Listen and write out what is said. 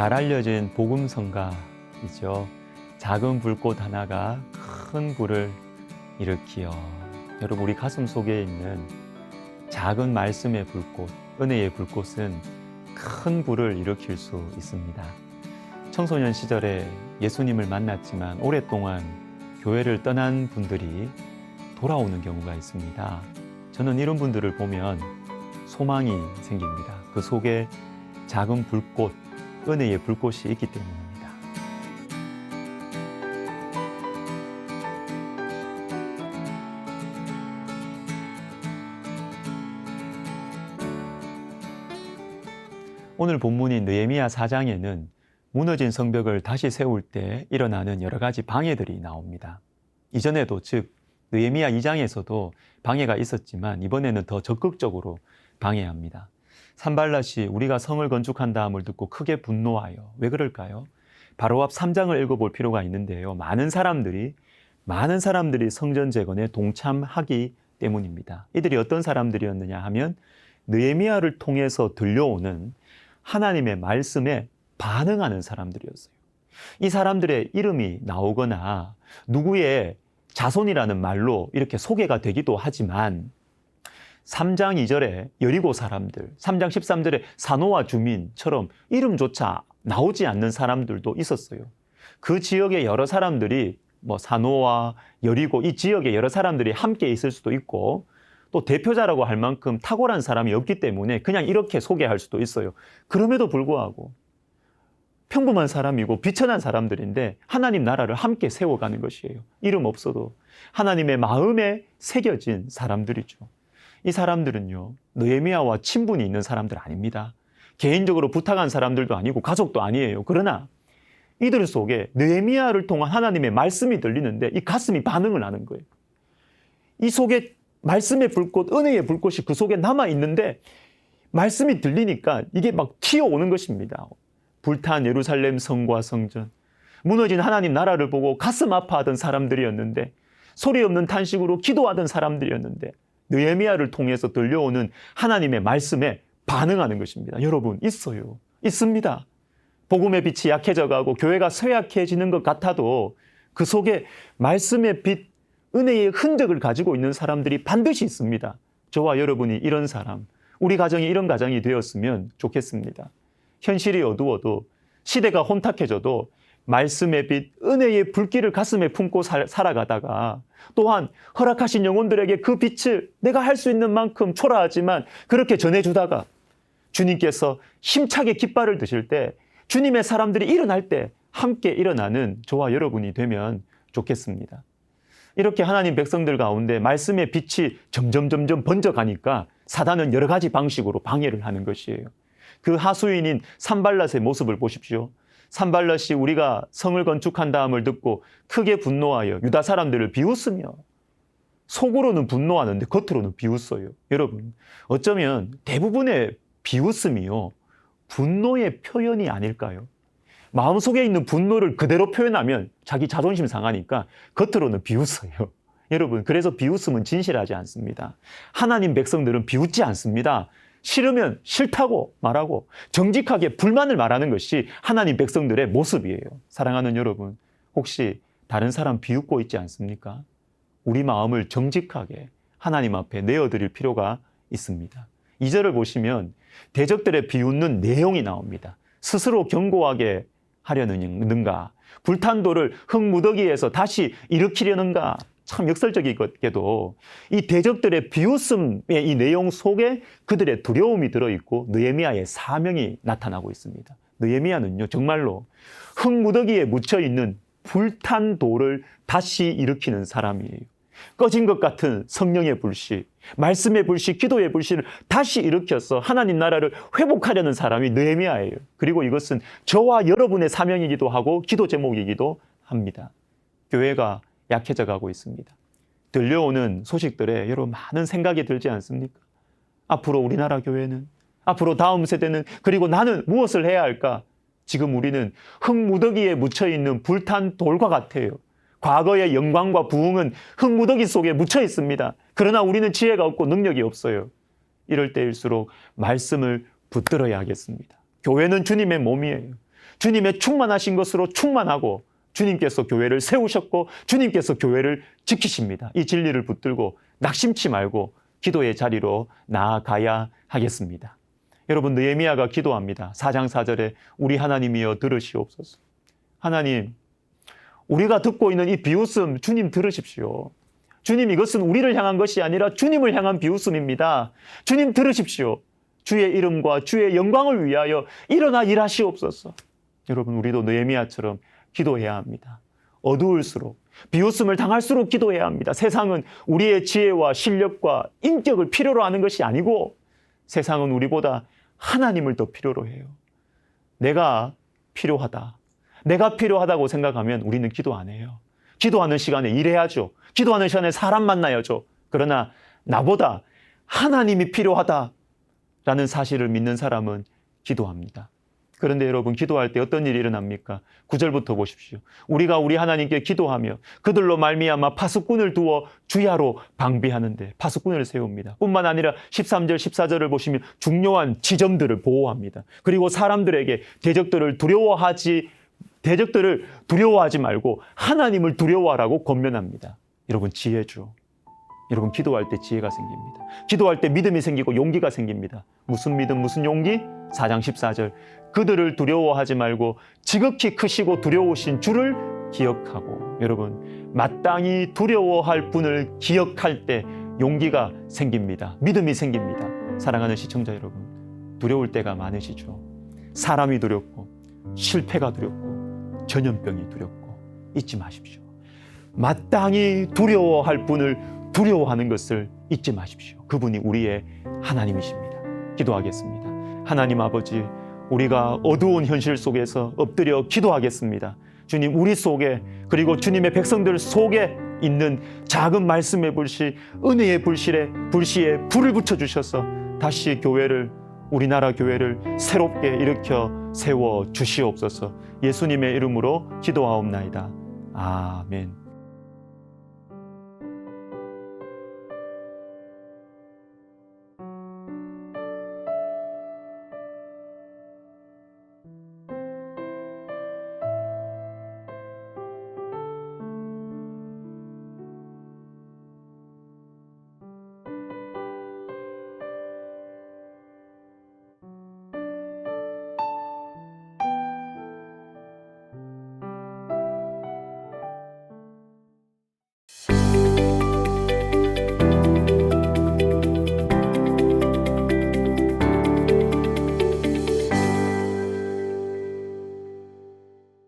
잘 알려진 복음성가이죠. 작은 불꽃 하나가 큰 불을 일으키어. 여러분, 우리 가슴 속에 있는 작은 말씀의 불꽃, 은혜의 불꽃은 큰 불을 일으킬 수 있습니다. 청소년 시절에 예수님을 만났지만 오랫동안 교회를 떠난 분들이 돌아오는 경우가 있습니다. 저는 이런 분들을 보면 소망이 생깁니다. 그 속에 작은 불꽃, 은혜의 불꽃이 있기 때문입니다. 오늘 본문인 느헤미야 4장에는 무너진 성벽을 다시 세울 때 일어나는 여러 가지 방해들이 나옵니다. 이전에도, 즉 느헤미야 2장에서도 방해가 있었지만 이번에는 더 적극적으로 방해합니다. 산발랏이 우리가 성을 건축한 다음을 듣고 크게 분노하여. 왜 그럴까요? 바로 앞 3장을 읽어볼 필요가 있는데요. 많은 사람들이 성전 재건에 동참하기 때문입니다. 이들이 어떤 사람들이었느냐 하면 느헤미야를 통해서 들려오는 하나님의 말씀에 반응하는 사람들이었어요. 이 사람들의 이름이 나오거나 누구의 자손이라는 말로 이렇게 소개가 되기도 하지만 3장 2절에 여리고 사람들, 3장 13절에 사노아 주민처럼 이름조차 나오지 않는 사람들도 있었어요. 그 지역의 여러 사람들이 사노아, 여리고 이 지역의 여러 사람들이 함께 있을 수도 있고 또 대표자라고 할 만큼 탁월한 사람이 없기 때문에 그냥 이렇게 소개할 수도 있어요. 그럼에도 불구하고 평범한 사람이고 비천한 사람들인데 하나님 나라를 함께 세워가는 것이에요. 이름 없어도 하나님의 마음에 새겨진 사람들이죠. 이 사람들은요, 느헤미야와 친분이 있는 사람들 아닙니다. 개인적으로 부탁한 사람들도 아니고 가족도 아니에요. 그러나 이들 속에 느헤미야를 통한 하나님의 말씀이 들리는데 이 가슴이 반응을 하는 거예요. 이 속에 말씀의 불꽃, 은혜의 불꽃이 그 속에 남아있는데 말씀이 들리니까 이게 막 튀어오는 것입니다. 불탄 예루살렘 성과 성전, 무너진 하나님 나라를 보고 가슴 아파하던 사람들이었는데, 소리 없는 탄식으로 기도하던 사람들이었는데 느헤미야를 통해서 들려오는 하나님의 말씀에 반응하는 것입니다. 여러분, 있어요. 있습니다. 복음의 빛이 약해져가고 교회가 쇠약해지는 것 같아도 그 속에 말씀의 빛, 은혜의 흔적을 가지고 있는 사람들이 반드시 있습니다. 저와 여러분이 이런 사람, 우리 가정이 이런 가정이 되었으면 좋겠습니다. 현실이 어두워도, 시대가 혼탁해져도 말씀의 빛, 은혜의 불길을 가슴에 품고 살아가다가 또한 허락하신 영혼들에게 그 빛을 내가 할 수 있는 만큼 초라하지만 그렇게 전해주다가 주님께서 힘차게 깃발을 드실 때, 주님의 사람들이 일어날 때 함께 일어나는 저와 여러분이 되면 좋겠습니다. 이렇게 하나님 백성들 가운데 말씀의 빛이 점점 번져가니까 사단은 여러 가지 방식으로 방해를 하는 것이에요. 그 하수인인 산발랏의 모습을 보십시오. 산발랏이 우리가 성을 건축한 다음을 듣고 크게 분노하여 유다 사람들을 비웃으며, 속으로는 분노하는데 겉으로는 비웃어요. 여러분, 어쩌면 대부분의 비웃음이요, 분노의 표현이 아닐까요? 마음속에 있는 분노를 그대로 표현하면 자기 자존심 상하니까 겉으로는 비웃어요. 여러분, 그래서 비웃음은 진실하지 않습니다. 하나님 백성들은 비웃지 않습니다. 싫으면 싫다고 말하고 정직하게 불만을 말하는 것이 하나님 백성들의 모습이에요. 사랑하는 여러분, 혹시 다른 사람 비웃고 있지 않습니까? 우리 마음을 정직하게 하나님 앞에 내어드릴 필요가 있습니다. 2절을 보시면 대적들의 비웃는 내용이 나옵니다. 스스로 견고하게 하려는가, 불탄 돌을 흙무더기에서 다시 일으키려는가. 참 역설적이게도 이 대적들의 비웃음의 이 내용 속에 그들의 두려움이 들어있고 느헤미야의 사명이 나타나고 있습니다. 느헤미야는요, 정말로 흙무더기에 묻혀있는 불탄 돌을 다시 일으키는 사람이에요. 꺼진 것 같은 성령의 불씨, 말씀의 불씨, 기도의 불씨를 다시 일으켜서 하나님 나라를 회복하려는 사람이 느헤미야예요. 그리고 이것은 저와 여러분의 사명이기도 하고 기도 제목이기도 합니다. 교회가 약해져 가고 있습니다. 들려오는 소식들에 여러분 많은 생각이 들지 않습니까? 앞으로 우리나라 교회는, 앞으로 다음 세대는, 그리고 나는 무엇을 해야 할까? 지금 우리는 흙무더기에 묻혀있는 불탄 돌과 같아요. 과거의 영광과 부흥은 흙무더기 속에 묻혀 있습니다. 그러나 우리는 지혜가 없고 능력이 없어요. 이럴 때일수록 말씀을 붙들어야 하겠습니다. 교회는 주님의 몸이에요. 주님의 충만하신 것으로 충만하고 주님께서 교회를 세우셨고 주님께서 교회를 지키십니다. 이 진리를 붙들고 낙심치 말고 기도의 자리로 나아가야 하겠습니다. 여러분, 느헤미야가 기도합니다. 4장 4절에 우리 하나님이여 들으시옵소서. 하나님, 우리가 듣고 있는 이 비웃음 주님 들으십시오. 주님, 이것은 우리를 향한 것이 아니라 주님을 향한 비웃음입니다. 주님 들으십시오. 주의 이름과 주의 영광을 위하여 일어나 일하시옵소서. 여러분, 우리도 느헤미야처럼 기도해야 합니다. 어두울수록, 비웃음을 당할수록 기도해야 합니다. 세상은 우리의 지혜와 실력과 인격을 필요로 하는 것이 아니고 세상은 우리보다 하나님을 더 필요로 해요. 내가 필요하다. 내가 필요하다고 생각하면 우리는 기도 안 해요. 기도하는 시간에 일해야죠. 기도하는 시간에 사람 만나야죠. 그러나 나보다 하나님이 필요하다라는 사실을 믿는 사람은 기도합니다. 그런데 여러분, 기도할 때 어떤 일이 일어납니까? 9절부터 보십시오. 우리가 우리 하나님께 기도하며 그들로 말미암아 파수꾼을 두어 주야로 방비하는데 파수꾼을 세웁니다. 뿐만 아니라 13절, 14절을 보시면 중요한 지점들을 보호합니다. 그리고 사람들에게 대적들을 두려워하지 말고 하나님을 두려워하라고 권면합니다. 여러분, 지혜죠. 여러분, 기도할 때 지혜가 생깁니다. 기도할 때 믿음이 생기고 용기가 생깁니다. 무슨 믿음, 무슨 용기? 4장 14절. 그들을 두려워하지 말고 지극히 크시고 두려우신 주를 기억하고. 여러분, 마땅히 두려워할 분을 기억할 때 용기가 생깁니다. 믿음이 생깁니다. 사랑하는 시청자 여러분, 두려울 때가 많으시죠. 사람이 두렵고 실패가 두렵고 전염병이 두렵고 잊지 마십시오. 마땅히 두려워할 분을 두려워하는 것을 잊지 마십시오. 그분이 우리의 하나님이십니다. 기도하겠습니다. 하나님 아버지, 우리가 어두운 현실 속에서 엎드려 기도하겠습니다. 주님, 우리 속에 그리고 주님의 백성들 속에 있는 작은 말씀의 불씨, 은혜의 불씨에 불을 붙여주셔서 다시 교회를, 우리나라 교회를 새롭게 일으켜 세워 주시옵소서. 예수님의 이름으로 기도하옵나이다. 아멘.